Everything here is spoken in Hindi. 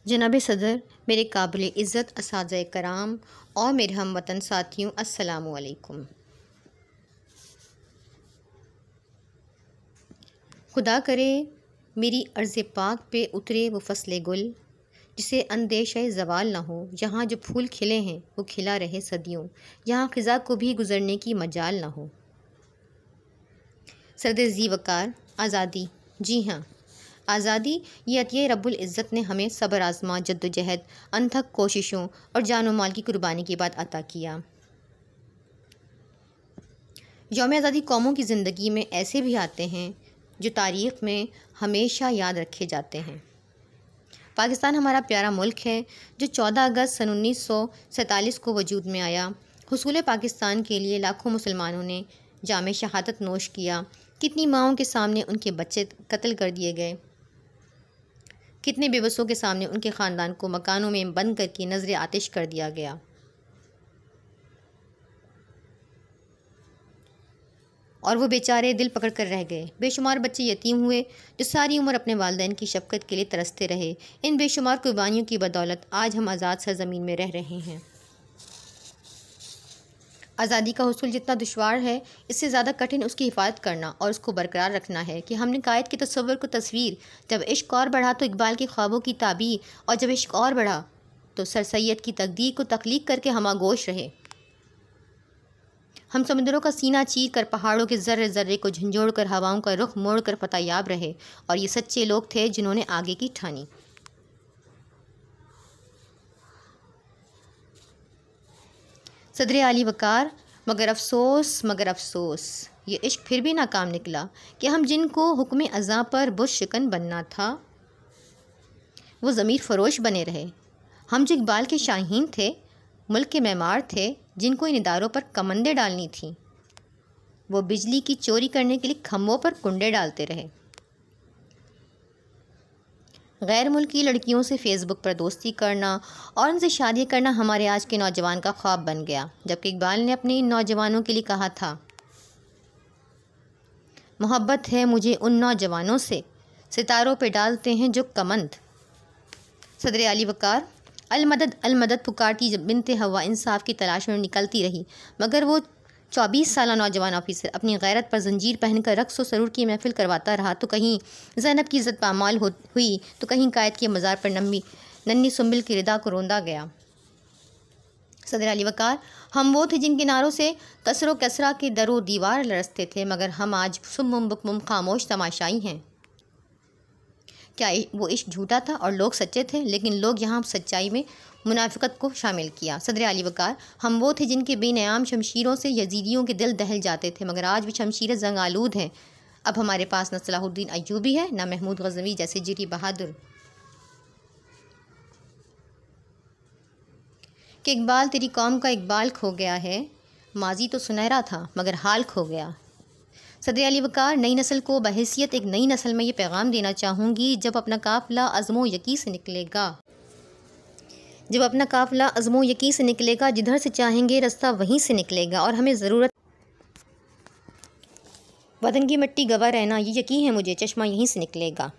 जनाब सदर, मेरे काबिल इज़्ज़त असातिज़ा कराम और मेरे हमवतन साथियों, अस्सलामु अलैकुम। खुदा करे मेरी अर्ज़ पाक पे उतरे वो फ़स्ल गुल जिसे अंदेशा ज़वाल ना हो। जहाँ जो फूल खिले हैं वो खिला रहे सदियों, यहाँ ख़िज़ा को भी गुज़रने की मजाल ना हो। सरद ज़ी वक़ार आज़ादी, जी हाँ, आज़ादी ये अतिया रब्बुल इज़्ज़त ने हमें सब्र आज़मा, जद्दोजहद, अनथक कोशिशों और जान माल की कुर्बानी के बाद अता किया। यौम आज़ादी कौमों की ज़िंदगी में ऐसे भी आते हैं जो तारीख़ में हमेशा याद रखे जाते हैं। पाकिस्तान हमारा प्यारा मुल्क है जो 14 अगस्त सन 1947 को वजूद में आया। हुसूल पाकिस्तान के लिए लाखों मुसलमानों ने जाम शहादत नोश किया। कितनी माओं के सामने उनके बच्चे कत्ल कर दिए गए, कितने बेबसों के सामने उनके ख़ानदान को मकानों में बंद करके नज़र आतिश कर दिया गया। और वो बेचारे दिल पकड़ कर रह गए। बेशुमार बच्चे यतीम हुए जो सारी उम्र अपने वालिदैन की शफ़क़त के लिए तरसते रहे। इन बेशुमार कुर्बानियों की बदौलत आज हम आज़ाद सरज़मीन में रह रहे हैं। आज़ादी का हुसूल जितना दुश्वार है, इससे ज़्यादा कठिन उसकी हिफाजत करना और उसको बरकरार रखना है कि हमने कायद के तस्वुर को तस्वीर, जब इश्क और बढ़ा तो इकबाल के ख्वाबों की ताबीर, और जब इश्क और बढ़ा तो सर सैयद की तकदीर को तख्लीक करके हम आगोश रहे। हम समुद्रों का सीना चीर कर, पहाड़ों के ज़र्रे ज़र्रे को झंझोड़ कर, हवाओं का रुख मोड़ कर फतहयाब रहे। और ये सच्चे लोग थे जिन्होंने आगे की ठानी। सदर आली वक़ार, मगर अफसोस ये इश्क फिर भी नाकाम निकला कि हम जिनको हुक्म अज़ा पर बुश शिकन बनना था वो ज़मीर फ़रोश बने रहे। हम जो इकबाल के शाहीन थे, मुल्क के मेमार थे, जिनको इन इदारों पर कमंदे डालनी थी, वो बिजली की चोरी करने के लिए खम्भों पर कुंडे डालते रहे। गैर मुल्की लड़कियों से फ़ेसबुक पर दोस्ती करना और उनसे शादी करना हमारे आज के नौजवान का ख्वाब बन गया। जबकि इकबाल ने अपने इन नौजवानों के लिए कहा था, मोहब्बत है मुझे उन नौजवानों से, सितारों पे डालते हैं जो कमंद। सदर आली वक़ार, अलमदद पुकारती जब बिनते हवा इंसाफ की तलाश में निकलती रही, मगर वो 24 साला नौजवान ऑफिसर अपनी गैरत पर जंजीर पहनकर रक़्स व सरूर की महफिल करवाता रहा। तो कहीं ज़ैनब की इज़्ज़त पामाल हुई, तो कहीं कायद के मज़ार पर नन्ही सुंबिल की रिदा को रोंदा गया। सदर अली वक़ार, हम वो थे जिन किनारों से कसरो कसरा के दरो दीवार लरसते थे, मगर हम आज सुम्मुम बुकमुम खामोश तमाशाई हैं। क्या वो इश्क झूठा था और लोग सच्चे थे? लेकिन लोग यहाँ सच्चाई में मुनाफिकत को शामिल किया। सदर आली वक़ार, हम वो थे जिनके बेनयाम शमशीरों से यजीदियों के दिल दहल जाते थे, मगर आज भी शमशीरें जंग आलूद हैं। अब हमारे पास न सलाहुद्दीन अय्यूबी है, न महमूद गज़नवी जैसे जिरी बहादुर। कि इकबाल, तेरी कौम का इकबाल खो गया है, माजी तो सुनहरा था मगर हाल खो गया। सदर अली वक़ार, नई नस्ल को बहैसियत एक नई नस्ल में ये पैगाम देना चाहूँगी, जब अपना काफ़िला अज़्मो यकी से निकलेगा, जिधर से चाहेंगे रास्ता वहीं से निकलेगा। और हमें ज़रूरत वतन की मिट्टी गवाह रहना, ये यकीन है मुझे, चश्मा यहीं से निकलेगा।